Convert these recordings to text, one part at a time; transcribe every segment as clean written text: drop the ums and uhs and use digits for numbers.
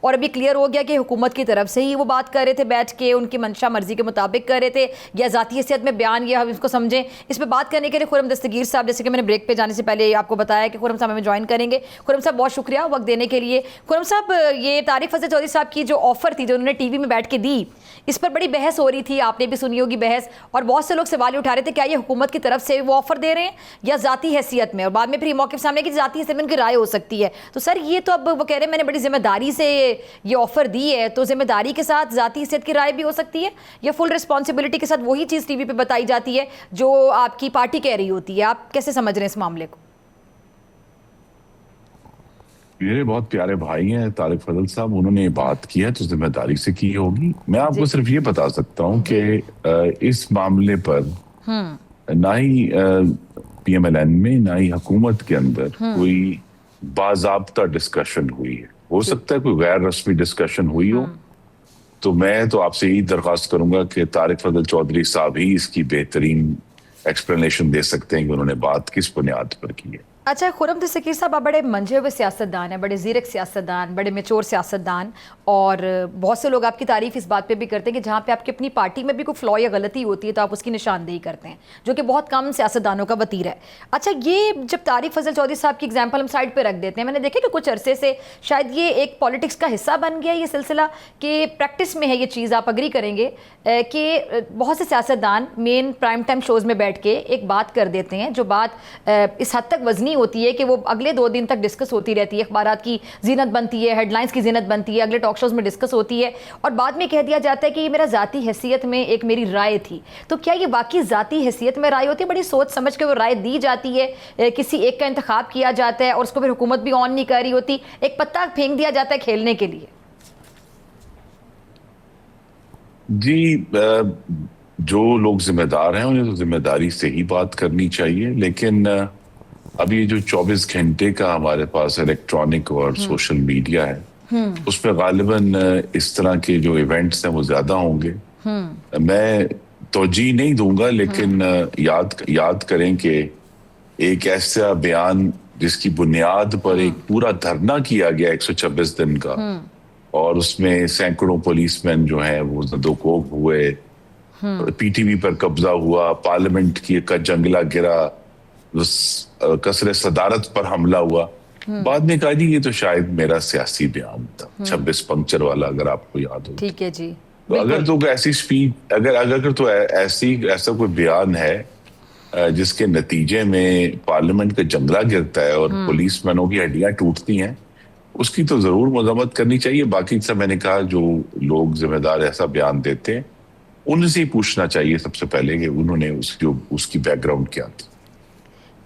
اور ابھی کلیئر ہو گیا کہ حکومت کی طرف سے ہی وہ بات کر رہے تھے بیٹھ کے, ان کی منشا مرضی کے مطابق کر رہے تھے, یا ذاتی حیثیت میں بیان, یہ ہم اس کو سمجھیں؟ اس پہ بات کرنے کے لیے خرم دستگیر صاحب, جیسے کہ میں نے بریک پہ جانے سے پہلے آپ کو بتایا کہ خرم صاحب ہمیں جوائن کریں گے. خرم صاحب بہت شکریہ وقت دینے کے لیے. خرم صاحب, یہ طارق فضل چودھری صاحب کی جو آفر تھی جو انہوں نے ٹی وی میں بیٹھ کے دی, اس پر بڑی بحث ہو رہی تھی, آپ نے بھی سنی ہوگی بحث, اور بہت سے لوگ سوال اٹھا رہے تھے کیا یہ حکومت کی طرف سے وہ آفر دے رہے ہیں یا ذاتی حیثیت میں, اور بعد میں پھر یہ موقف سامنے کہ ذاتی حیثیت میں ان کی رائے ہو سکتی ہے. تو سر یہ تو اب وہ کہہ رہے ہیں میں نے بڑی ذمہ داری سے یہ آفر دی ہے, تو ذمہ داری کے ساتھ ذاتی حیثیت کی رائے بھی ہو سکتی ہے یا فل رسپانسبلٹی کے ساتھ وہی چیز ٹی وی پہ بتائی جاتی ہے جو آپ کی پارٹی کہہ رہی ہوتی ہے؟ آپ کیسے سمجھ رہے ہیں اس معاملے کو؟ میرے بہت پیارے بھائی ہیں طارق فضل صاحب, انہوں نے بات کی ہے تو ذمہ داری سے کی ہوگی. میں آپ کو صرف یہ بتا سکتا ہوں کہ اس معاملے پر نہ ہی پی ایم ایل این میں نہ ہی حکومت کے اندر کوئی باضابطہ ڈسکشن ہوئی ہے. ہو سکتا ہے کوئی غیر رسمی ڈسکشن ہوئی ہو, تو میں تو آپ سے یہی درخواست کروں گا کہ طارق فضل چودھری صاحب ہی اس کی بہترین ایکسپلینیشن دے سکتے ہیں کہ انہوں نے بات کس بنیاد پر کی ہے. اچھا خرم دستگیر صاحب, آپ بڑے منجھے ہوئے سیاستدان ہیں, بڑے زیرک سیاستدان, بڑے میچور سیاستدان, اور بہت سے لوگ آپ کی تعریف اس بات پہ بھی کرتے ہیں کہ جہاں پہ آپ کی اپنی پارٹی میں بھی کوئی فلاء یا غلطی ہوتی ہے تو آپ اس کی نشاندہی کرتے ہیں, جو کہ بہت کم سیاستدانوں کا وتیرہ ہے. اچھا, یہ جب طارق فضل چودھری صاحب کی اگزامپل ہم سائڈ پہ رکھ دیتے ہیں, میں نے دیکھا کہ کچھ عرصے سے شاید یہ ایک پالیٹکس کا حصہ بن گیا یہ سلسلہ, کہ پریکٹس میں ہے یہ چیز, آپ اگری کریں گے کہ بہت سے سیاستدان مین پرائم ٹائم شوز میں بیٹھ کے ایک بات کر دیتے ہیں جو بات اس حد تک وزنی ہوتی ہے کہ وہ اگلے 2 دن تک ڈسکس ہوتی رہتی ہے, اخبارات کی زینت بنتی ہے, ہیڈ لائنز کی زینت بنتی ہے, اگلے ٹاک شوز میں ڈسکس ہوتی ہے, اور بعد میں کہہ دیا جاتا ہے کہ یہ میرا ذاتی حیثیت میں ایک میری رائے تھی. تو کیا یہ واقعی ذاتی حیثیت میں رائے ہوتی ہے؟ بڑی سوچ سمجھ کے وہ رائے دی جاتی ہے, کسی ایک کا انتخاب کیا جاتا ہے اور اس کو پھر حکومت بھی آن نہیں کر رہی ہوتی, ایک پتہ پھینک دیا جاتا ہے کھیلنے کے لیے. جی, جو لوگ ذمہ دار ہیں انہیں تو ذمہ داری سے ہی بات کرنی چاہیے, لیکن اب یہ جو 24 گھنٹے کا ہمارے پاس الیکٹرانک اور سوشل میڈیا ہے, اس میں غالباً اس طرح کے جو ایونٹس ہیں وہ زیادہ ہوں گے. میں توجہ نہیں دوں گا, لیکن یاد کریں کہ ایک ایسا بیان جس کی بنیاد پر ایک پورا دھرنا کیا گیا 126 دن کا, اور اس میں سینکڑوں پولیس مین جو ہیں وہ زدوکوب ہوئے, پی ٹی وی پر قبضہ ہوا, پارلیمنٹ کی کا جنگلہ گرا, قصر صدارت پر حملہ ہوا. بعد میں کہا جی یہ تو شاید میرا سیاسی بیان تھا, 26 پنکچر والا, اگر آپ کو یاد ہو. ٹھیک ہے جی, اگر تو ایسی سپیچ, اگر تو ایسا کوئی بیان ہے جس کے نتیجے میں پارلیمنٹ کا جنگلہ گرتا ہے اور پولیس مینوں کی ہڈیاں ٹوٹتی ہیں, اس کی تو ضرور مذمت کرنی چاہیے. باقی سے میں نے کہا جو لوگ ذمہ دار ایسا بیان دیتے ہیں ان سے ہی پوچھنا چاہیے سب سے پہلے کہ انہوں نے اس کی بیک گراؤنڈ کیا تھی.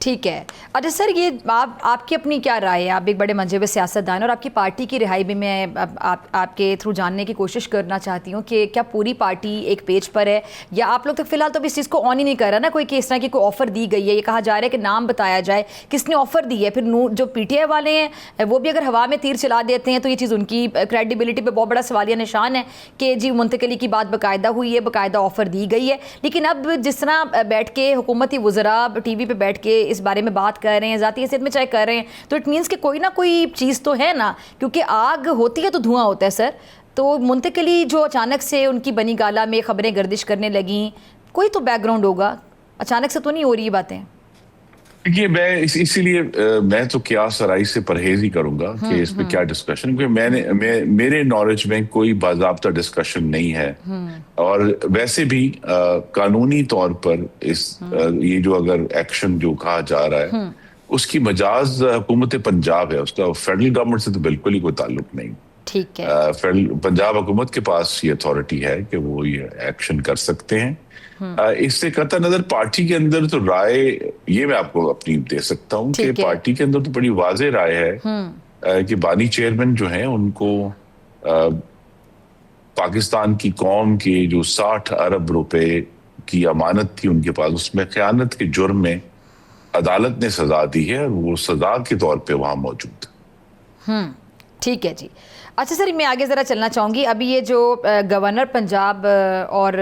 ٹھیک ہے. اچھا سر, یہ آپ کی اپنی کیا رائے ہے؟ آپ ایک بڑے منجھے ہوئے سیاستدان, اور آپ کی پارٹی کی رہائی بھی میں آپ کے تھرو جاننے کی کوشش کرنا چاہتی ہوں کہ کیا پوری پارٹی ایک پیج پر ہے, یا آپ لوگ تک فی الحال تو اس چیز کو آن ہی نہیں کر رہا نا کوئی, کہ اس طرح کی کوئی آفر دی گئی ہے؟ یہ کہا جا رہا ہے کہ نام بتایا جائے کس نے آفر دی ہے, پھر جو پی ٹی آئی والے ہیں وہ بھی اگر ہوا میں تیر چلا دیتے ہیں تو یہ چیز ان کی کریڈیبلٹی پہ بہت بڑا سوالیہ نشان ہے کہ جی منتقلی کی بات باقاعدہ ہوئی ہے, باقاعدہ آفر دی گئی ہے. لیکن اب جس طرح بیٹھ کے حکومتی وزراء ٹی وی پہ بیٹھ کے اس بارے میں بات کر رہے ہیں, ذاتی حیثیت میں چاہے کر رہے ہیں, تو اٹ مینس کہ کوئی نہ کوئی چیز تو ہے نا, کیونکہ آگ ہوتی ہے تو دھواں ہوتا ہے سر. تو منتقلی جو اچانک سے ان کی بنی گالا میں خبریں گردش کرنے لگیں, کوئی تو بیک گراؤنڈ ہوگا, اچانک سے تو نہیں ہو رہی یہ باتیں. دیکھیے, میں اسی لیے میں تو قیاس آرائی سے پرہیز ہی کروں گا کہ اس پہ کیا ڈسکشن, کیونکہ میرے نالج میں کوئی باضابطہ ڈسکشن نہیں ہے. اور ویسے بھی قانونی طور پر یہ جو اگر ایکشن جو کہا جا رہا ہے اس کی مجاز حکومت پنجاب ہے, اس کا فیڈرل گورنمنٹ سے تو بالکل ہی کوئی تعلق نہیں. ٹھیک ہے, پنجاب حکومت کے پاس یہ اتھارٹی ہے کہ وہ یہ ایکشن کر سکتے ہیں. اس سے قطع نظر پارٹی کے اندر تو رائے یہ میں آپ کو اپنی دے سکتا ہوں کہ پارٹی کے اندر تو بڑی واضح رائے ہے کہ بانی چیئرمین جو ہیں ان کو پاکستان کی قوم کے جو 60 ارب روپے کی امانت تھی ان کے پاس, اس میں خیانت کے جرم میں عدالت نے سزا دی ہے, اور وہ سزا کے طور پہ وہاں موجود ہے. ٹھیک ہے جی. اچھا سر, میں آگے ذرا چلنا چاہوں گی. ابھی یہ جو گورنر پنجاب, اور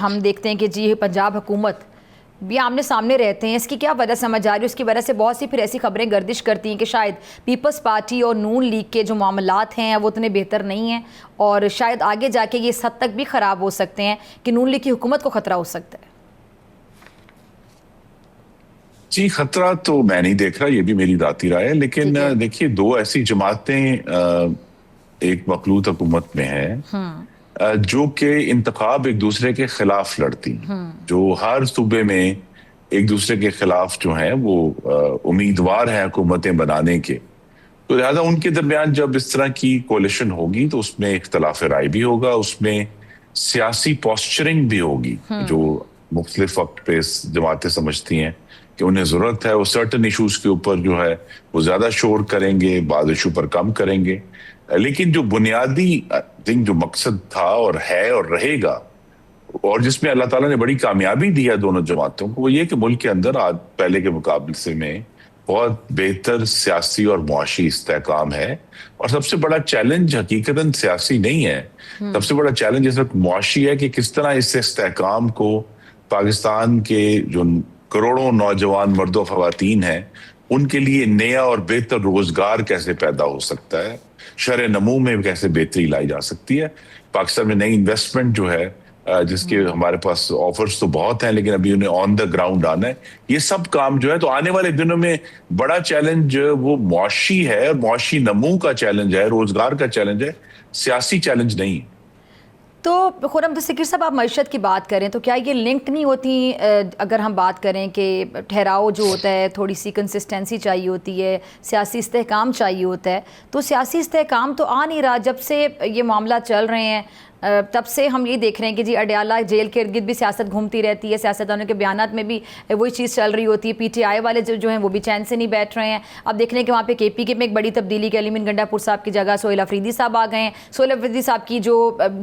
ہم دیکھتے ہیں کہ جی پنجاب حکومت بھی آمنے سامنے رہتے ہیں. اس کی کیا وجہ سمجھ آ رہی ہے؟ اس کی وجہ سے بہت سی پھر ایسی خبریں گردش کرتی ہیں کہ شاید پیپلز پارٹی اور نون لیگ کے جو معاملات ہیں وہ اتنے بہتر نہیں ہیں اور شاید آگے جا کے یہ اس حد تک بھی خراب ہو سکتے ہیں کہ نون لیگ کی حکومت کو خطرہ ہو سکتا ہے. جی خطرہ تو میں نہیں دیکھ رہا, یہ بھی میری ذاتی رائے ہے, لیکن دیکھیے دو ایسی جماعتیں ایک مخلوط حکومت میں ہیں جو کہ انتخاب ایک دوسرے کے خلاف لڑتی ہیں, جو ہر صوبے میں ایک دوسرے کے خلاف جو ہیں وہ امیدوار ہیں حکومتیں بنانے کے. تو لہٰذا ان کے درمیان جب اس طرح کی کولیشن ہوگی تو اس میں اختلاف رائے بھی ہوگا, اس میں سیاسی پوسچرنگ بھی ہوگی, جو مختلف وقت پہ جماعتیں سمجھتی ہیں کہ انہیں ضرورت ہے وہ سرٹن ایشوز کے اوپر جو ہے وہ زیادہ شور کریں گے, بعض ایشو پر کم کریں گے. لیکن جو بنیادی جو مقصد تھا اور ہے اور رہے گا, اور جس میں اللہ تعالیٰ نے بڑی کامیابی دی ہے دونوں جماعتوں کو, وہ یہ کہ ملک کے اندر آج پہلے کے مقابلے سے میں بہت بہتر سیاسی اور معاشی استحکام ہے. اور سب سے بڑا چیلنج حقیقتاً سیاسی نہیں ہے, سب سے بڑا چیلنج اس وقت معاشی ہے کہ کس طرح اس استحکام کو پاکستان کے جو کروڑوں نوجوان مرد و خواتین ہیں ان کے لیے نیا اور بہتر روزگار کیسے پیدا ہو سکتا ہے, شرح نمو میں کیسے بہتری لائی جا سکتی ہے. پاکستان میں نئی انویسٹمنٹ جو ہے جس کے ہمارے پاس آفرز تو بہت ہیں لیکن ابھی انہیں آن دا گراؤنڈ آنا ہے, یہ سب کام جو ہے تو آنے والے دنوں میں بڑا چیلنج وہ معاشی ہے, اور معاشی نمو کا چیلنج ہے, روزگار کا چیلنج ہے, سیاسی چیلنج نہیں. تو خرم دستگیر صاحب آپ معیشت کی بات کریں تو کیا یہ لنکڈ نہیں ہوتی؟ اگر ہم بات کریں کہ ٹھہراؤ جو ہوتا ہے تھوڑی سی کنسسٹنسی چاہیے ہوتی ہے, سیاسی استحکام چاہیے ہوتا ہے, تو سیاسی استحکام تو آ نہیں رہا. جب سے یہ معاملات چل رہے ہیں تب سے ہم یہ دیکھ رہے ہیں کہ جی اڈیالہ جیل کے ارد گرد بھی سیاست گھومتی رہتی ہے, سیاستدانوں کے بیانات میں بھی وہی چیز چل رہی ہوتی ہے, پی ٹی آئی والے جو ہیں وہ بھی چین سے نہیں بیٹھ رہے ہیں. اب دیکھ رہے ہیں کہ وہاں پہ کے پی کے میں ایک بڑی تبدیلی کے علی گنڈا پور صاحب کی جگہ سہیل افریدی صاحب آ گئے ہیں. سہیل افریدی صاحب کی جو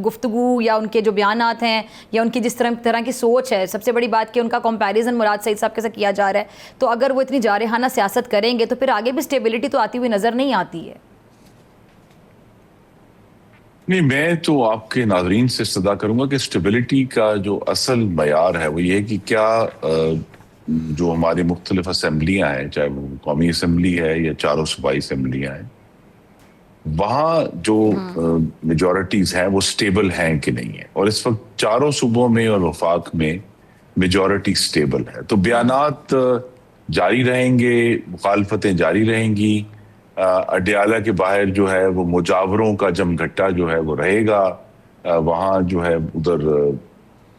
گفتگو یا ان کے جو بیانات ہیں یا ان کی جس طرح کی سوچ ہے, سب سے بڑی بات کہ ان کا کمپیریزن مراد سعید صاحب کے ساتھ کیا جا رہا ہے, تو اگر وہ اتنی جارحانہ سیاست کریں گے تو پھر آگے بھی اسٹیبلٹی تو آتی ہوئی نظر نہیں آتی ہے. نہیں, میں تو آپ کے ناظرین سے استدعا کروں گا کہ اسٹیبلٹی کا جو اصل معیار ہے وہ یہ ہے کہ کیا جو ہماری مختلف اسمبلیاں ہیں, چاہے وہ قومی اسمبلی ہے یا چاروں صوبائی اسمبلیاں ہیں, وہاں جو میجورٹیز ہیں وہ اسٹیبل ہیں کہ نہیں ہیں. اور اس وقت چاروں صوبوں میں اور وفاق میں میجورٹی اسٹیبل ہے, تو بیانات جاری رہیں گے, مخالفتیں جاری رہیں گی, اڈیالہ کے باہر جو ہے وہ مجاوروں کا جم گھٹا جو ہے وہ رہے گا, وہاں جو ہے ادھر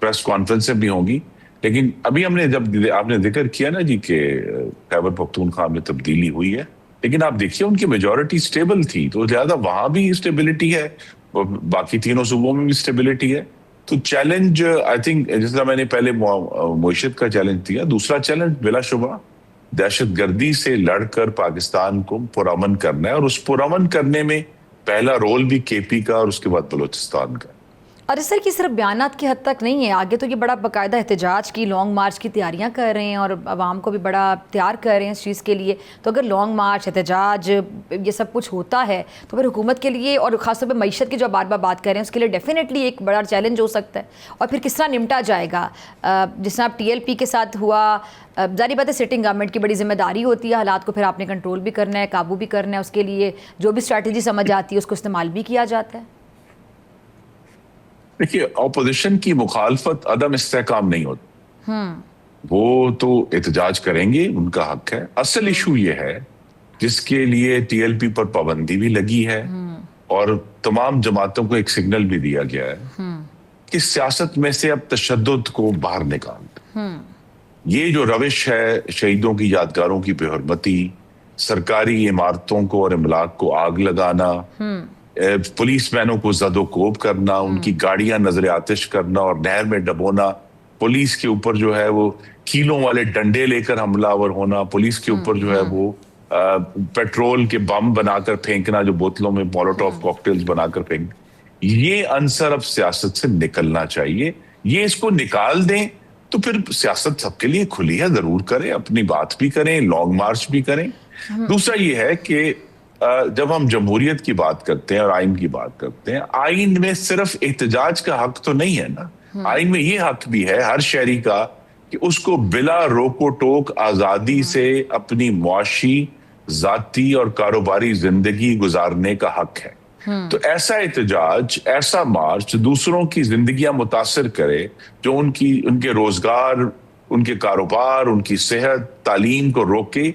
پریس کانفرنسیں بھی ہوں گی. لیکن ابھی ہم نے جب آپ نے ذکر کیا نا جی کہ خیبر پختونخوا میں تبدیلی ہوئی ہے, لیکن آپ دیکھیے ان کی میجورٹی اسٹیبل تھی, تو زیادہ وہاں بھی اسٹیبلٹی ہے, باقی تینوں صوبوں میں بھی اسٹیبلٹی ہے. تو چیلنج آئی تھنک جس طرح میں نے پہلے معیشت کا چیلنج دیا, دوسرا چیلنج بلا شبہ دہشت گردی سے لڑ کر پاکستان کو پرامن کرنا ہے, اور اس پرامن کرنے میں پہلا رول بھی کے پی کا اور اس کے بعد بلوچستان کا. اور اس طرح کی صرف بیانات کی حد تک نہیں ہے, آگے تو یہ بڑا باقاعدہ احتجاج کی لانگ مارچ کی تیاریاں کر رہے ہیں اور عوام کو بھی بڑا تیار کر رہے ہیں اس چیز کے لیے. تو اگر لانگ مارچ, احتجاج, یہ سب کچھ ہوتا ہے تو پھر حکومت کے لیے, اور خاص طور پہ معیشت کی جو بار بار بات کر رہے ہیں, اس کے لیے ڈیفینیٹلی ایک بڑا چیلنج ہو سکتا ہے. اور پھر کس طرح نمٹا جائے گا, جس طرح ٹی ایل پی کے ساتھ ہوا, ظاہری بات ہے سٹنگ گورنمنٹ کی بڑی ذمہ داری ہوتی ہے, حالات کو پھر آپ نے کنٹرول بھی کرنا ہے, قابو بھی کرنا ہے, اس کے لیے جو بھی اسٹریٹجی سمجھ آتی ہے اس کو استعمال بھی کیا جاتا ہے. دیکھیے اپوزیشن کی مخالفت عدم استحکام نہیں ہوتی, وہ تو احتجاج کریں گے, ان کا حق ہے. اصل ایشو یہ ہے جس کے لیے ٹی ایل پی پر پابندی بھی لگی ہے اور تمام جماعتوں کو ایک سگنل بھی دیا گیا ہے کہ سیاست میں سے اب تشدد کو باہر نکال دیں. یہ جو روش ہے, شہیدوں کی یادگاروں کی بے حرمتی, سرکاری عمارتوں کو اور املاک کو آگ لگانا, پولیس مینوں کو زد و کوب کرنا, ان کی گاڑیاں نظر آتش کرنا اور نہر میں ڈبونا, پولیس کے اوپر جو ہے وہ کیلوں والے ڈنڈے لے کر حملہ آور ہونا, پولیس کے اوپر جو ہے وہ پیٹرول کے بم بنا کر پھینکنا, جو بوتلوں میں مولوٹوف کاکٹیلز بنا کر پھینک, یہ عنصر اب سیاست سے نکلنا چاہیے. یہ اس کو نکال دیں تو پھر سیاست سب کے لیے کھلی ہے, ضرور کریں, اپنی بات بھی کریں, لانگ مارچ بھی کریں. دوسرا یہ ہے کہ جب ہم جمہوریت کی بات کرتے ہیں اور آئین کی بات کرتے ہیں, آئین میں صرف احتجاج کا حق تو نہیں ہے نا, آئین میں یہ حق بھی ہے ہر شہری کا کہ اس کو بلا روکو ٹوک آزادی سے اپنی معاشی، ذاتی اور کاروباری زندگی گزارنے کا حق ہے. تو ایسا احتجاج، ایسا مارچ دوسروں کی زندگیاں متاثر کرے، جو ان کے روزگار، ان کے کاروبار، ان کی صحت، تعلیم کو روکے،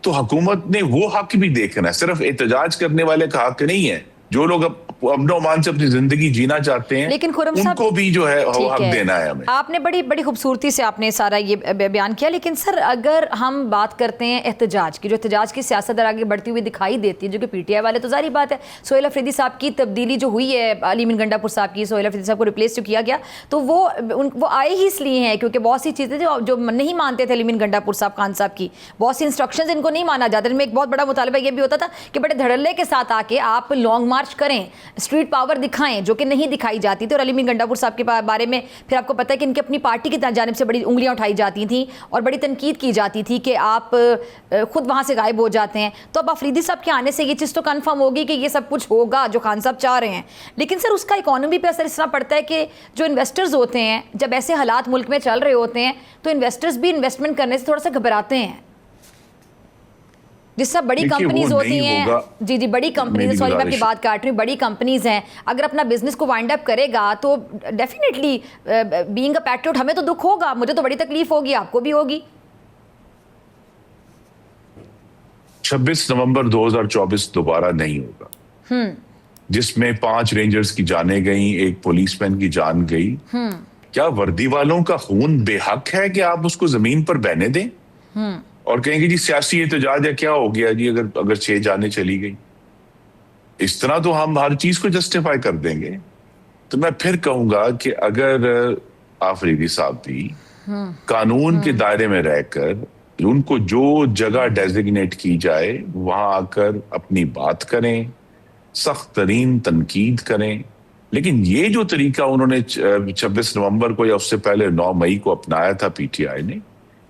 تو حکومت نے وہ حق بھی دیکھنا ہے. صرف احتجاج کرنے والے کا حق نہیں ہے. جو لوگ امن و امان سے اپنی زندگی جینا چاہتے ہیں، لیکن خرم ان صاحب کو بھی جو ہے وہ حق دینا ہے ہمیں. آپ نے بڑی خوبصورتی سے آپ نے سارا یہ بیان کیا. لیکن سر اگر ہم بات کرتے ہیں احتجاج کی، جو احتجاج کی سیاست در آگے بڑھتی ہوئی دکھائی دیتی ہے، جو کہ پی ٹی آئی والے، تو ظاہری بات ہے سہیل افریدی صاحب کی تبدیلی جو ہوئی ہے، علی امین گنڈا پور صاحب کی، سہیل افریدی صاحب کو ریپلیس جو کیا گیا، تو وہ آئے ہی اس لیے ہیں کیونکہ بہت سی چیزیں جو نہیں مانتے تھے علی امین گنڈا پور صاحب، خان صاحب کی بہت سی انسٹرکشنز ان کو نہیں مانا جاتا. ان میں ایک بہت بڑا مطالبہ یہ بھی ہوتا تھا کہ بڑے دھڑلے کے ساتھ آ کے آپ لانگ مارچ کریں، اسٹریٹ پاور دکھائیں، جو کہ نہیں دکھائی جاتی تھی. اور علی امین گنڈا پور صاحب کے بارے میں پھر آپ کو پتہ ہے کہ ان کی اپنی پارٹی کی جانب سے بڑی انگلیاں اٹھائی جاتی تھیں اور بڑی تنقید کی جاتی تھی کہ آپ خود وہاں سے غائب ہو جاتے ہیں. تو اب افریدی صاحب کے آنے سے یہ چیز تو کنفرم ہوگی کہ یہ سب کچھ ہوگا جو خان صاحب چاہ رہے ہیں. لیکن سر اس کا اکانومی پہ اثر اس طرح پڑتا ہے کہ جو انویسٹرز ہوتے ہیں، جب ایسے حالات ملک میں چل رہے ہوتے ہیں تو انویسٹرز بھی انویسٹمنٹ کرنے سے تھوڑا سا گھبراتے ہیں. جس طرح بڑی کمپنیز ہوتی ہیں، جی بڑی کمپنیز، سوری میں آپ کی بات کاٹ رہی ہوں، بڑی کمپنیز ہیں، اگر اپنا بزنس کو وائنڈ اپ کرے گا تو ڈیفینیٹلی بینگ اے پیٹریوٹ ہمیں تو دکھ ہوگا، مجھے تو بڑی تکلیف ہوگی، آپ کو بھی ہوگی. 26 نومبر 2024 دوبارہ نہیں ہوگا، جس میں 5 رینجرز کی جانیں گئیں، ایک پولیس مین کی جان گئی. کیا وردی والوں کا خون بے حق ہے کہ آپ اس کو زمین پر بہنے دیں اور کہیں گے جی سیاسی احتجاج ہے، کیا ہو گیا جی اگر 6 جانیں چلی گئی؟ اس طرح تو ہم ہر چیز کو جسٹیفائی کر دیں گے. تو میں پھر کہوں گا کہ اگر آفریدی صاحب بھی قانون کے دائرے میں رہ کر ان کو جو جگہ ڈیزگنیٹ کی جائے وہاں آ کر اپنی بات کریں، سخت ترین تنقید کریں. لیکن یہ جو طریقہ انہوں نے 26 نومبر کو یا اس سے پہلے 9 مئی کو اپنایا تھا پی ٹی آئی نے،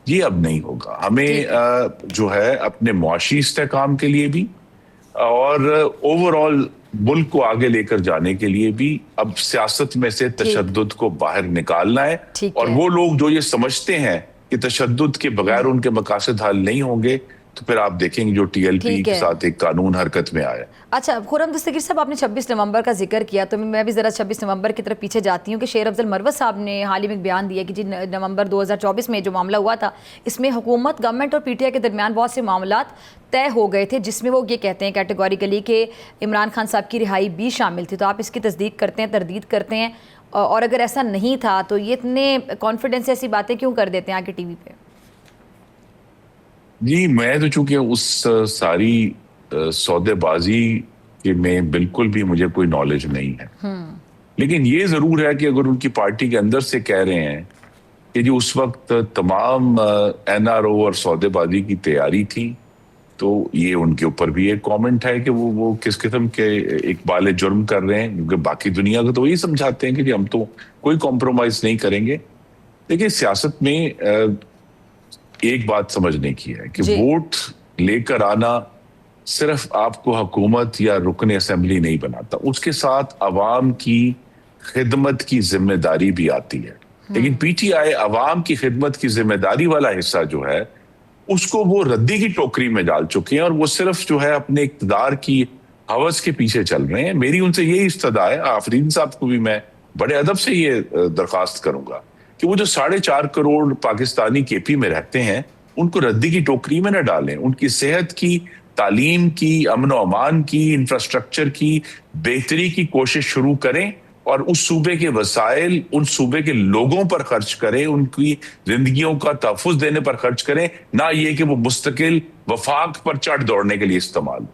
یہ اب نہیں ہوگا. ہمیں جو ہے اپنے معاشی استحکام کے لیے بھی اور اوور آل ملک کو آگے لے کر جانے کے لیے بھی اب سیاست میں سے تشدد کو باہر نکالنا ہے. اور وہ لوگ جو یہ سمجھتے ہیں کہ تشدد کے بغیر ان کے مقاصد حل نہیں ہوں گے، تو پھر آپ دیکھیں گے جو ٹی ایل پی کے ساتھ ایک قانون حرکت میں آیا. اچھا خرم دستگیر صاحب، آپ نے 26 نومبر کا ذکر کیا تو میں بھی ذرا 26 نومبر کی طرف پیچھے جاتی ہوں کہ شیر افضل مروت صاحب نے حال ہی میں ایک بیان دیا کہ جی نومبر 2024 میں جو معاملہ ہوا تھا، اس میں حکومت، گورنمنٹ اور پی ٹی آئی کے درمیان بہت سے معاملات طے ہو گئے تھے، جس میں وہ یہ کہتے ہیں کیٹیگوریکلی کہ عمران خان صاحب کی رہائی بھی شامل تھی. تو آپ اس کی تصدیق کرتے ہیں، تردید کرتے ہیں؟ اور اگر ایسا نہیں تھا تو یہ اتنے کانفیڈنس سے ایسی باتیں کیوں کر دیتے ہیں آ کے ٹی وی پہ؟ جی میں تو چونکہ اس ساری سودے بازی کہ میں بالکل بھی مجھے کوئی نالج نہیں ہے، لیکن یہ ضرور ہے کہ اگر ان کی پارٹی کے اندر سے کہہ رہے ہیں کہ جو اس وقت تمام این آر او اور سودے بازی کی تیاری تھی، تو یہ ان کے اوپر بھی ایک کامنٹ ہے کہ وہ کس قسم کے اقبال جرم کر رہے ہیں، کیونکہ باقی دنیا کو تو وہی سمجھاتے ہیں کہ جی ہم تو کوئی کمپرومائز نہیں کریں گے. لیکن سیاست میں ایک بات سمجھنے کی ہے کہ ووٹ لے کر آنا صرف آپ کو حکومت یا رکن اسمبلی نہیں بناتا، اس کے ساتھ عوام کی خدمت کی ذمہ داری بھی آتی ہے. لیکن پی ٹی آئی عوام کی خدمت کی ذمہ داری والا حصہ جو ہے اس کو وہ ردی کی ٹوکری میں ڈال چکے ہیں اور وہ صرف جو ہے اپنے اقتدار کی ہوس کے پیچھے چل رہے ہیں. میری ان سے یہی استدعا ہے، آفرین صاحب کو بھی میں بڑے ادب سے یہ درخواست کروں گا کہ وہ جو 4.5 کروڑ پاکستانی کے پی میں رہتے ہیں ان کو ردی کی ٹوکری میں نہ ڈالیں. ان کی صحت کی، تعلیم کی، امن و امان کی، انفراسٹرکچر کی بہتری کی کوشش شروع کریں اور اس صوبے کے وسائل ان صوبے کے لوگوں پر خرچ کریں، ان کی زندگیوں کا تحفظ دینے پر خرچ کریں، نہ یہ کہ وہ مستقل وفاق پر چڑھ دوڑنے کے لیے استعمال.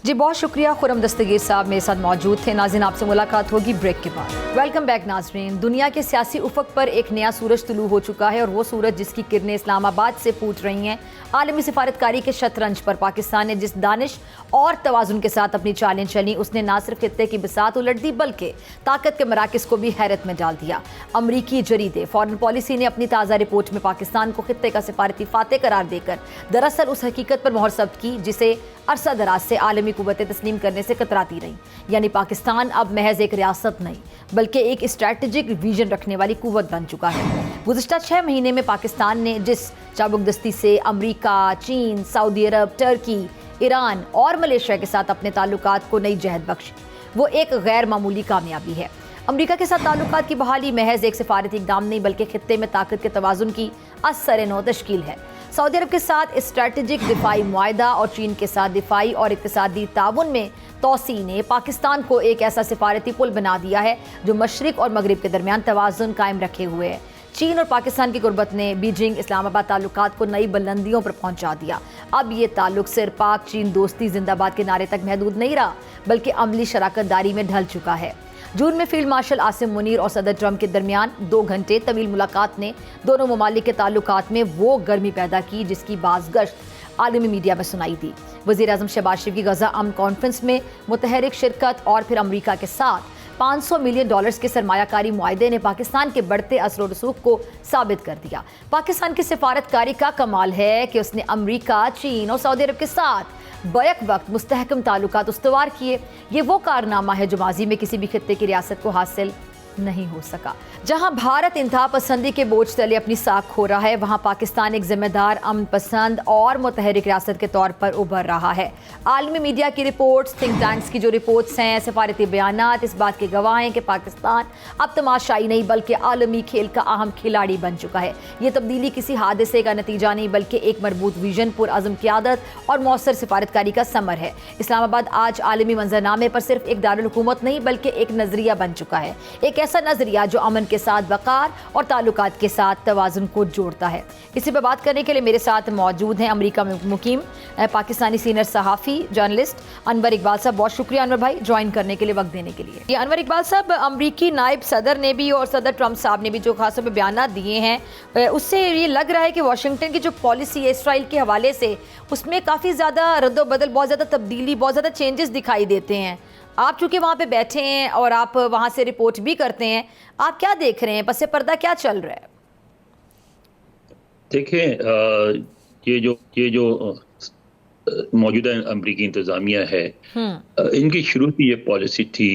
جی بہت شکریہ خرم دستگیر صاحب میرے ساتھ موجود تھے. ناظرین آپ سے ملاقات ہوگی بریک کے بعد. ویلکم بیک ناظرین. دنیا کے سیاسی افق پر ایک نیا سورج طلوع ہو چکا ہے اور وہ سورج جس کی کرنیں اسلام آباد سے پھوٹ رہی ہیں. عالمی سفارتکاری کے شطرنج پر پاکستان نے جس دانش اور توازن کے ساتھ اپنی چالیں چلیں، اس نے نہ صرف خطے کی بساط الٹ دی بلکہ طاقت کے مراکز کو بھی حیرت میں ڈال دیا. امریکی جریدے فارن پالیسی نے اپنی تازہ رپورٹ میں پاکستان کو خطے کا سفارتی فاتح قرار دے کر دراصل اس حقیقت پر مہر ثبت کی جسے عرصہ دراز سے عالمی قوتیں تسلیم کرنے سے کتراتی رہیں، یعنی پاکستان اب محض ایک ریاست نہیں بلکہ ایک اسٹریٹجک ویژن رکھنے والی قوت بن چکا ہے۔ گزشتہ 6 مہینے میں پاکستان نے جس چابک دستی سے امریکہ، چین، سعودی عرب، ترکی، ایران اور ملیشیا کے ساتھ اپنے تعلقات کو نئی جہت بخشی، وہ ایک غیر معمولی کامیابی ہے۔ امریکہ کے ساتھ تعلقات کی بحالی محض ایک سفارتی اقدام نہیں بلکہ خطے میں طاقت کے توازن کی اثر نو تشکیل ہے۔ سعودی عرب کے ساتھ اسٹریٹجک دفاعی معاہدہ اور چین کے ساتھ دفاعی اور اقتصادی تعاون میں توسیع نے پاکستان کو ایک ایسا سفارتی پل بنا دیا ہے جو مشرق اور مغرب کے درمیان توازن قائم رکھے ہوئے ہے۔ چین اور پاکستان کی قربت نے بیجنگ اسلام آباد تعلقات کو نئی بلندیوں پر پہنچا دیا۔ اب یہ تعلق صرف پاک چین دوستی زندہ باد کے نعرے تک محدود نہیں رہا بلکہ عملی شراکت داری میں ڈھل چکا ہے۔ جون میں فیلڈ مارشل عاصم منیر اور صدر ٹرمپ کے درمیان 2 گھنٹے طویل ملاقات نے دونوں ممالک کے تعلقات میں وہ گرمی پیدا کی جس کی بازگشت عالمی میڈیا میں سنائی دی۔ وزیر اعظم شہباز شریف کی غزہ امن کانفرنس میں متحرک شرکت اور پھر امریکہ کے ساتھ $500 ملین کے سرمایہ کاری معاہدے نے پاکستان کے بڑھتے اثر و رسوخ کو ثابت کر دیا۔ پاکستان کی سفارت کاری کا کمال ہے کہ اس نے امریکہ، چین اور سعودی عرب کے ساتھ بیک وقت مستحکم تعلقات استوار کیے۔ یہ وہ کارنامہ ہے جو ماضی میں کسی بھی خطے کی ریاست کو حاصل نہیں ہو سکا۔ جہاں بھارت انتہا پسندی کے بوجھ تلے اپنی ساکھ کھو رہا ہے، وہاں پاکستان ایک ذمہ دار، امن پسند اور متحرک ریاست کے طور پر ابھر رہا ہے۔ عالمی میڈیا کی رپورٹس، تھنک ٹینکس کی جو رپورٹس ہیں، سفارتی بیانات اس بات کے گواہ ہیں کہ پاکستان اب تماشائی نہیں بلکہ عالمی کھیل کا اہم کھلاڑی بن چکا ہے۔ یہ تبدیلی کسی حادثے کا نتیجہ نہیں بلکہ ایک مربوط ویژن، پرعزم قیادت اور مؤثر سفارتکاری کا ثمر ہے۔ اسلام آباد آج عالمی منظرنامے پر صرف ایک دارالحکومت نہیں بلکہ ایک نظریہ بن چکا ہے، ایک ایسا نظریہ جو امن کے ساتھ وقار اور تعلقات کے ساتھ توازن کو جوڑتا ہے۔ اسی پہ بات کرنے کے لیے میرے ساتھ موجود ہیں امریکہ میں مقیم پاکستانی سینئر صحافی جرنلسٹ انور اقبال صاحب۔ بہت شکریہ انور بھائی جوائن کرنے کے لیے، وقت دینے کے لیے۔ یہ انور اقبال صاحب، امریکی نائب صدر نے بھی اور صدر ٹرمپ صاحب نے بھی جو خاص طور پہ بیانات دیے ہیں، اس سے یہ لگ رہا ہے کہ واشنگٹن کی جو پالیسی ہے اسرائیل کے حوالے سے، اس میں کافی زیادہ رد و بدل، بہت زیادہ تبدیلی، بہت زیادہ چینجز دکھائی دیتے ہیں۔ آپ چونکہ وہاں پہ بیٹھے ہیں اور آپ وہاں سے رپورٹ بھی کرتے ہیں، آپ کیا دیکھ رہے ہیں؟ پس پردہ کیا چل رہا ہے؟ دیکھیں، یہ جو موجودہ امریکی انتظامیہ ہے، ان کی شروع کی یہ پالیسی تھی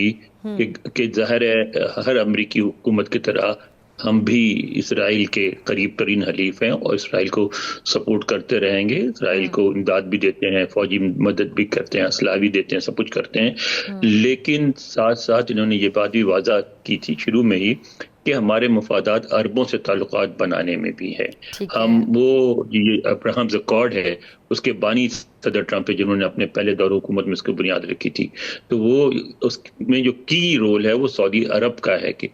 کہ ظاہر ہے ہر امریکی حکومت کی طرح ہم بھی اسرائیل کے قریب ترین حلیف ہیں اور اسرائیل کو سپورٹ کرتے رہیں گے، اسرائیل کو امداد بھی دیتے ہیں، فوجی مدد بھی کرتے ہیں، اسلحہ بھی دیتے ہیں، سب کچھ کرتے ہیں۔ لیکن ساتھ ساتھ انہوں نے یہ بات بھی واضح کی تھی شروع میں ہی کہ ہمارے مفادات عربوں سے تعلقات بنانے میں بھی ہے۔ ہم وہ یہ ابراہمز اکارڈ ہے، اس کے بانی صدر ٹرمپ جنہوں نے اپنے پہلے دور حکومت میں اس کی بنیاد رکھی تھی، تو وہ اس میں جو کی رول ہے وہ سعودی عرب کا ہے کہ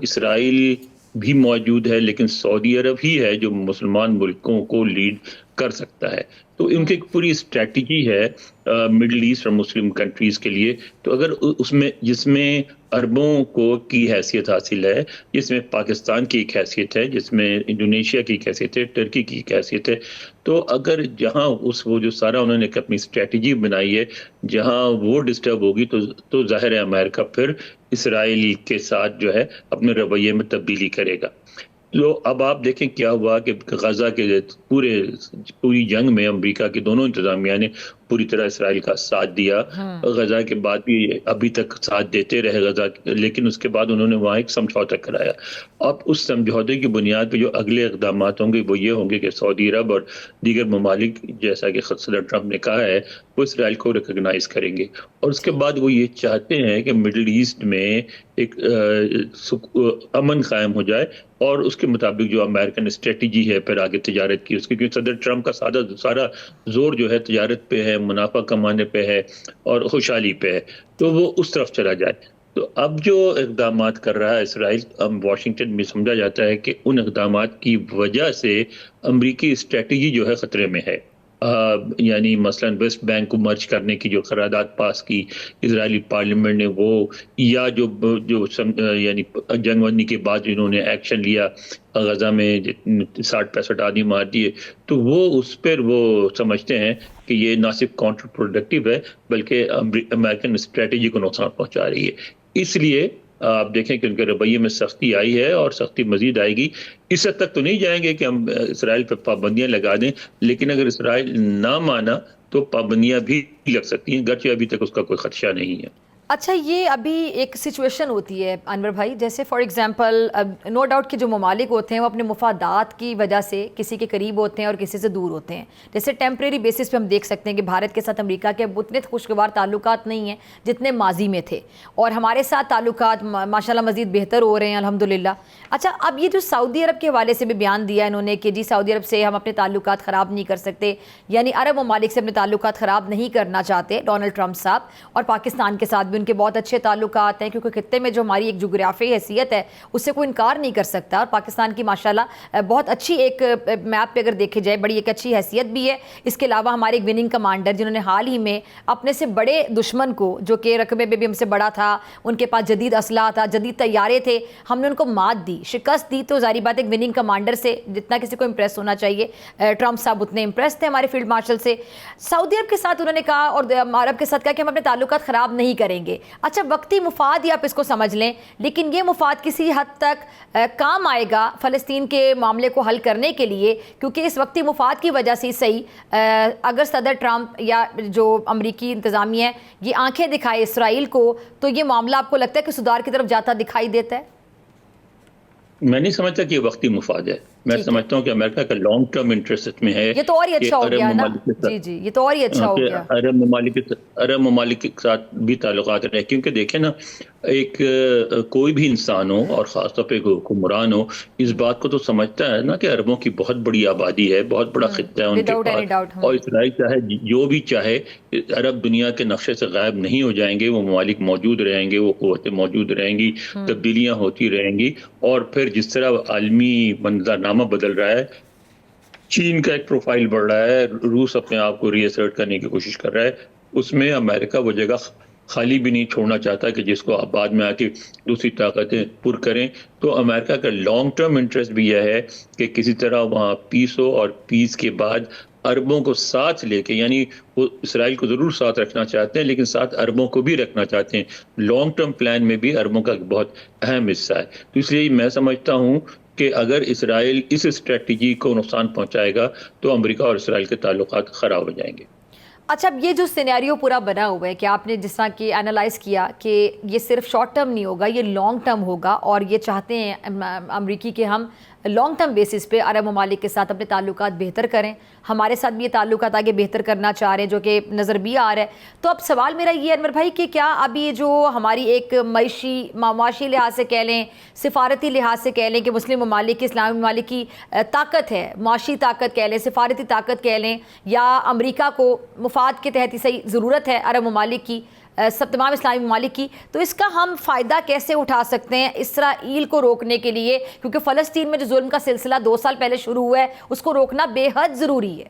اسرائیل بھی موجود ہے لیکن سعودی عرب ہی ہے جو مسلمان ملکوں کو لیڈ کر سکتا ہے۔ تو ان کی ایک پوری اسٹریٹجی ہے مڈل ایسٹ اور مسلم کنٹریز کے لیے۔ تو اگر اس میں جس میں عربوں کو کی حیثیت حاصل ہے، جس میں پاکستان کی ایک حیثیت ہے، جس میں انڈونیشیا کی ایک حیثیت ہے، ٹرکی کی ایک حیثیت ہے، تو اگر جہاں وہ جو سارا انہوں نے اپنی اسٹریٹجی بنائی ہے، جہاں وہ ڈسٹرب ہوگی تو ظاہر ہے امریکہ پھر اسرائیل کے ساتھ جو ہے اپنے رویے میں تبدیلی کرے گا۔ تو اب آپ دیکھیں کیا ہوا کہ غزہ کے پوری جنگ میں امریکہ کی دونوں انتظامیہ نے پوری طرح اسرائیل کا ساتھ دیا۔ غزہ کے بعد بھی ابھی تک ساتھ دیتے رہے غزہ، لیکن اس کے بعد انہوں نے وہاں ایک سمجھوتا کرایا۔ اب اس سمجھوتے کی بنیاد پہ جو اگلے اقدامات ہوں گے وہ یہ ہوں گے کہ سعودی عرب اور دیگر ممالک، جیسا کہ صدر ٹرمپ نے کہا ہے، وہ اسرائیل کو ریکگنائز کریں گے، اور اس کے بعد وہ یہ چاہتے ہیں کہ مڈل ایسٹ میں ایک امن قائم ہو جائے، اور اس کے مطابق جو امریکن اسٹریٹجی ہے پھر آگے تجارت کی، اس کی کیونکہ صدر ٹرمپ کا سارا زور جو ہے تجارت پہ ہے، منافع کمانے پہ ہے اور خوشحالی پہ ہے، تو وہ اس طرف چلا جائے۔ تو اب جو اقدامات کر رہا ہے اسرائیل، واشنگٹن میں سمجھا جاتا ہے کہ ان اقدامات کی وجہ سے امریکی اسٹریٹجی جو ہے خطرے میں ہے۔ یعنی مثلا ویسٹ بینک کو مرج کرنے کی جو قرارداد پاس کی اسرائیلی پارلیمنٹ نے، وہ یا جو یعنی جنگ بندی کے بعد انہوں نے ایکشن لیا، غزہ میں 60-65 آدمی مار دیے، تو وہ اس پر وہ سمجھتے ہیں کہ یہ نہ صرف کاؤنٹر پروڈکٹیو ہے بلکہ امریکن اسٹریٹجی کو نقصان پہنچا رہی ہے۔ اس لیے آپ دیکھیں کہ ان کے رویے میں سختی آئی ہے اور سختی مزید آئے گی. اس حد تک تو نہیں جائیں گے کہ ہم اسرائیل پہ پابندیاں لگا دیں، لیکن اگر اسرائیل نہ مانا تو پابندیاں بھی لگ سکتی ہیں، گرچہ ابھی تک اس کا کوئی خدشہ نہیں ہے. اچھا، یہ ابھی ایک سچویشن ہوتی ہے انور بھائی، جیسے فار ایگزامپل نو ڈاؤٹ کہ جو ممالک ہوتے ہیں وہ اپنے مفادات کی وجہ سے کسی کے قریب ہوتے ہیں اور کسی سے دور ہوتے ہیں. جیسے ٹیمپریری بیسس پہ ہم دیکھ سکتے ہیں کہ بھارت کے ساتھ امریکہ کے اتنے خوشگوار تعلقات نہیں ہیں جتنے ماضی میں تھے، اور ہمارے ساتھ تعلقات ماشاءاللہ مزید بہتر ہو رہے ہیں الحمدللہ. اچھا، اب یہ جو سعودی عرب کے حوالے سے بھی بیان دیا انہوں نے کہ جی سعودی عرب سے ہم اپنے تعلقات خراب نہیں کر سکتے، یعنی عرب ممالک سے اپنے تعلقات خراب نہیں کرنا چاہتے ڈونلڈ ٹرمپ صاحب، اور پاکستان کے ساتھ بھی ان کے بہت اچھے تعلقات ہیں کیونکہ خطے میں جو ہماری ایک جغرافیائی حیثیت ہے اس سے کوئی انکار نہیں کر سکتا، اور پاکستان کی ماشاءاللہ بہت اچھی ایک میپ پہ اگر دیکھے جائے بڑی ایک اچھی حیثیت بھی ہے. اس کے علاوہ ہمارے ایک وننگ کمانڈر جنہوں نے حال ہی میں اپنے سے بڑے دشمن کو، جو کہ رقبے میں بھی ہم سے بڑا تھا، ان کے پاس جدید اسلحہ تھا، جدید طیارے تھے، ہم نے ان کو مات دی، شکست دی. تو ظاہری بات ایک وننگ کمانڈر سے جتنا کسی کو امپریس ہونا چاہیے، ٹرمپ صاحب اتنے امپریس تھے ہمارے فیلڈ مارشل سے. سعودی عرب کے ساتھ انہوں نے کہا اور عرب کے ساتھ کہا کہ ہم اپنے تعلقات خراب نہیں کریں گے. اچھا، وقتی مفاد ہی آپ اس کو سمجھ لیں، لیکن یہ مفاد کسی حد تک کام آئے گا فلسطین کے معاملے کو حل کرنے کے لیے، کیونکہ اس وقتی مفاد کی وجہ سے صحیح اگر صدر ٹرمپ یا جو امریکی انتظامیہ ہے یہ آنکھیں دکھائے اسرائیل کو، تو یہ معاملہ آپ کو لگتا ہے کہ سدھار کی طرف جاتا دکھائی دیتا ہے؟ میں نہیں سمجھتا کہ یہ وقتی مفاد ہے. میں سمجھتا ہوں کہ امریکہ کا لانگ ٹرم انٹرسٹ میں ہے. یہ تو اور ہی اچھا ہو گیا نا. جی یہ تو اور ہی اچھا ہو گیا. عرب ممالک کے ساتھ بھی تعلقات رہے، کیونکہ دیکھیں نا، ایک کوئی بھی انسان ہو اور خاص طور پہ حکمران ہو، اس بات کو تو سمجھتا ہے نا کہ عربوں کی بہت بڑی آبادی ہے، بہت بڑا خطہ ہے ان کے پاس، اور اسرائیل چاہے جو بھی چاہے، عرب دنیا کے نقشے سے غائب نہیں ہو جائیں گے. وہ ممالک موجود رہیں گے، وہ قوتیں موجود رہیں گی، تبدیلیاں ہوتی رہیں گی. اور پھر جس طرح عالمی منظرنامہ بدل رہا ہے، چین کا ایک پروفائل بڑھ رہا ہے، روس اپنے آپ کو ری اسرٹ کرنے کی کوشش کر رہا ہے، اس میں امریکہ وہ جگہ خالی بھی نہیں چھوڑنا چاہتا کہ جس کو آپ بعد میں آ کے دوسری طاقتیں پر کریں. تو امریکہ کا لانگ ٹرم انٹرسٹ بھی یہ ہے کہ کسی طرح وہاں پیس ہو، اور پیس کے بعد عربوں کو ساتھ لے کے، یعنی وہ اسرائیل کو ضرور ساتھ رکھنا چاہتے ہیں لیکن ساتھ عربوں کو بھی رکھنا چاہتے ہیں. لانگ ٹرم پلان میں بھی عربوں کا بہت اہم حصہ ہے. تو اس لیے میں سمجھتا ہوں کہ اگر اسرائیل اس اسٹریٹجی کو نقصان پہنچائے گا تو امریکہ اور اسرائیل کے تعلقات خراب ہو جائیں گے. اچھا، اب یہ جو سینیریو پورا بنا ہوا ہے کہ آپ نے جس طرح کہ انالائز کیا کہ یہ صرف شارٹ ٹرم نہیں ہوگا، یہ لانگ ٹرم ہوگا، اور یہ چاہتے ہیں امریکی کہ ہم لانگ ٹرم بیسس پہ عرب ممالک کے ساتھ اپنے تعلقات بہتر کریں، ہمارے ساتھ بھی یہ تعلقات آگے بہتر کرنا چاہ رہے ہیں، جو کہ نظر بھی آ رہا ہے. تو اب سوال میرا یہ انور بھائی کہ کیا اب یہ جو ہماری ایک معاشی لحاظ سے کہہ لیں، سفارتی لحاظ سے کہہ لیں کہ مسلم ممالک، اسلامی ممالک کی طاقت ہے، معاشی طاقت کہہ لیں، سفارتی طاقت کہہ لیں، یا امریکہ کو مفاد کے تحت صحیح ضرورت ہے عرب ممالک کی، سب تمام اسلامی ممالک کی، تو اس کا ہم فائدہ کیسے اٹھا سکتے ہیں اسرائیل کو روکنے کے لیے؟ کیونکہ فلسطین میں جو ظلم کا سلسلہ 2 سال پہلے شروع ہوا ہے اس کو روکنا بے حد ضروری ہے.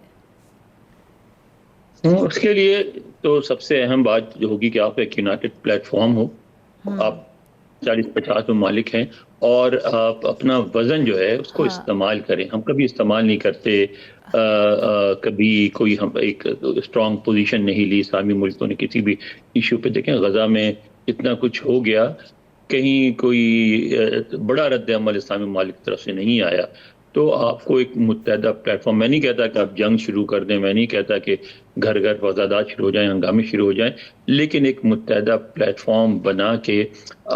اس کے لیے تو سب سے اہم بات جو ہوگی کہ آپ ایک یونائٹڈ پلیٹ فارم ہو. آپ 40-50 ممالک ہیں اور آپ اپنا وزن جو ہے اس کو استعمال کریں. ہم کبھی استعمال نہیں کرتے، کبھی کوئی ہم ایک اسٹرانگ پوزیشن نہیں لی اسلامی ملکوں نے کسی بھی ایشو پہ. دیکھیں غزہ میں اتنا کچھ ہو گیا، کہیں کوئی بڑا رد عمل اسلامی ممالک کی طرف سے نہیں آیا. تو آپ کو ایک متحدہ پلیٹ فارم، میں نہیں کہتا کہ آپ جنگ شروع کر دیں، میں نہیں کہتا کہ گھر گھر فسادات شروع ہو جائیں، ہنگامے شروع ہو جائیں، لیکن ایک متحدہ پلیٹ فارم بنا کے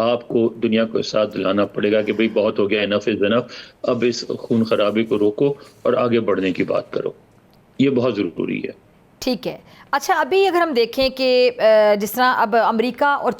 آپ کو دنیا کو ساتھ دلانا پڑے گا کہ بھئی بہت ہو گیا، انف از انف، اب اس خون خرابی کو روکو اور آگے بڑھنے کی بات کرو. یہ بہت ضروری ہے. ٹھیک ہے. اچھا، ابھی اگر ہم دیکھیں کہ جس طرح اب امریکہ اور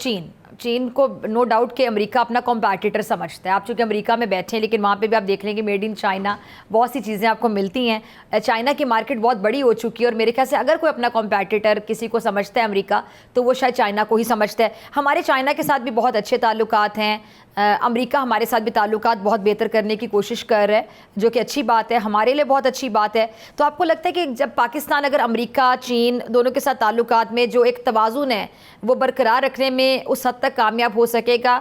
چین کو نو ڈاؤٹ کہ امریکہ اپنا کمپیٹیٹر سمجھتا ہے. آپ چونکہ امریکہ میں بیٹھے ہیں لیکن وہاں پہ بھی آپ دیکھ لیں کہ میڈ ان چائنا بہت سی چیزیں آپ کو ملتی ہیں. چائنا کی مارکیٹ بہت بڑی ہو چکی ہے، اور میرے خیال سے اگر کوئی اپنا کمپیٹیٹر کسی کو سمجھتا ہے امریکہ تو وہ شاید چائنا کو ہی سمجھتا ہے. ہمارے چائنا کے ساتھ بھی بہت اچھے تعلقات ہیں، امریکہ ہمارے ساتھ بھی تعلقات بہت بہتر کرنے کی کوشش کر رہا ہے، جو کہ اچھی بات ہے، ہمارے لیے بہت اچھی بات ہے. تو آپ کو لگتا ہے کہ جب پاکستان اگر امریکہ چین دونوں کے ساتھ تعلقات میں جو ایک توازن ہے وہ برقرار رکھنے میں اس حد تک کامیاب ہو سکے گا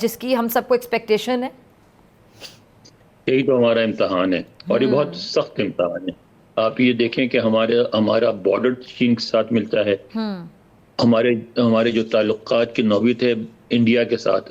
جس کی ہم سب کو ایکسپیکٹیشن ہے؟ یہی تو ہمارا امتحان ہے، اور یہ بہت سخت امتحان ہے. آپ یہ دیکھیں کہ ہمارا بارڈر چین کے ساتھ ملتا ہے، ہمارے جو تعلقات کی نوعیت ہے انڈیا کے ساتھ